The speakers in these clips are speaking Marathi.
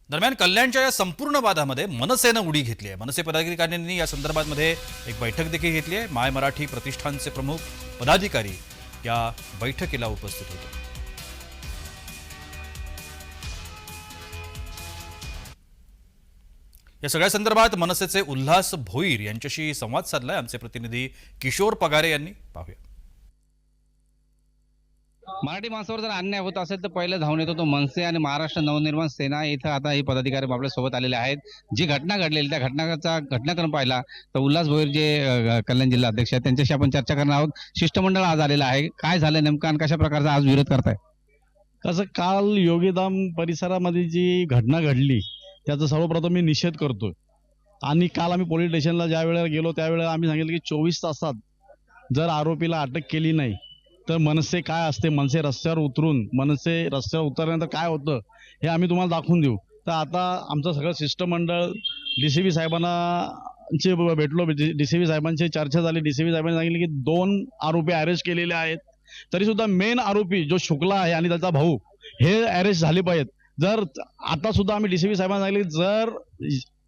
दरम्यान कल्याणच्या या संपूर्ण वादामध्ये मनसेनं उडी घेतली आहे। मनसे पदाधिकाऱ्यांनी या संदर्भामध्ये एक बैठक देखील घेतली आहे। माय मराठी प्रतिष्ठानचे प्रमुख पदाधिकारी या बैठकीला उपस्थित होते। या सगळ्या संदर्भात मनसेचे उल्हास भोईर यांच्याशी संवाद साधलाय आमचे प्रतिनिधी किशोर पगारे यांनी। पाहूया। मराठी माणसावर जर अन्याय होत असेल तर पहिले धावून येतो तो मनसे आणि महाराष्ट्र नवनिर्माण सेना। इथं आता हे पदाधिकारी आपल्या सोबत आलेले आहेत। जी घटना घडलेली त्या घटनाक्रम पाहिला तर उल्हास भोईर जे कल्याण जिल्हा अध्यक्ष आहेत त्यांच्याशी आपण चर्चा करणार आहोत। शिष्टमंडळ आज आलेलं आहे, काय झालं नेमकं आणि कशा प्रकारचा आज विरोध करताय? कसं काल योगीधाम परिसरामध्ये जी घटना घडली त्याचा सर्वप्रथम मी निषेध करतो। आणि काल आम्ही पोलीस स्टेशनला ज्या वेळेला गेलो त्यावेळेला आम्ही सांगितलं की 24 तासात जर आरोपीला अटक केली नाही तर मनसे काय असते, मनसे रस्त्यावर उतरल्यानंतर काय होतं हे आम्ही तुम्हाला दाखवून देऊ। तर आता आमचं सगळं शिष्टमंडळ डीसीपी साहेबांना भेटलो। डीसीपी साहेबांची चर्चा झाली। डीसीपी साहेबांनी सांगितलं की 2 आरोपी अरेस्ट केलेले आहेत, तरी सुद्धा मेन आरोपी जो शुक्ला आहे आणि त्याचा भाऊ हे अरेस्ट झाले पाहिजेत। जर आता सुद्धा आम्ही डीसीपी साहेबांना सांगितले जर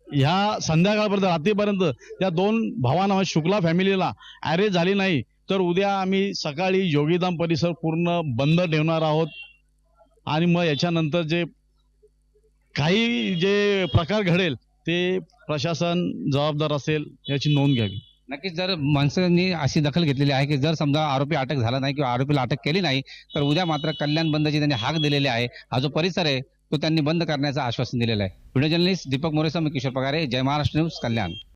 ह्या संध्याकाळपर्यंत रात्रीपर्यंत त्या 2 भावांना शुक्ला फॅमिलीला अरेस्ट झाली नाही तर उद्या आम्ही सकाळी योगीधाम परिसर पूर्ण बंद ठेवणार आहोत। आणि मग याच्यानंतर जे प्रकार घडेल ते प्रशासन जबाबदार असेल याची नोंद घ्यावी। नक्कीच जर मनसेने अशी दखल घेतलेली आहे की जर समजा आरोपी अटक झाला नाही किंवा आरोपीला अटक केली नाही तर उद्या मात्र कल्याण बंदची त्यांनी हाक दिलेली आहे। हा जो परिसर आहे तो त्यांनी बंद करण्याचं आश्वासन दिलेलं आहे। व्हिडिओ जर्नलिस्ट दीपक मोरेसह मी किशोर पगारे, जय महाराष्ट्र न्यूज, कल्याण।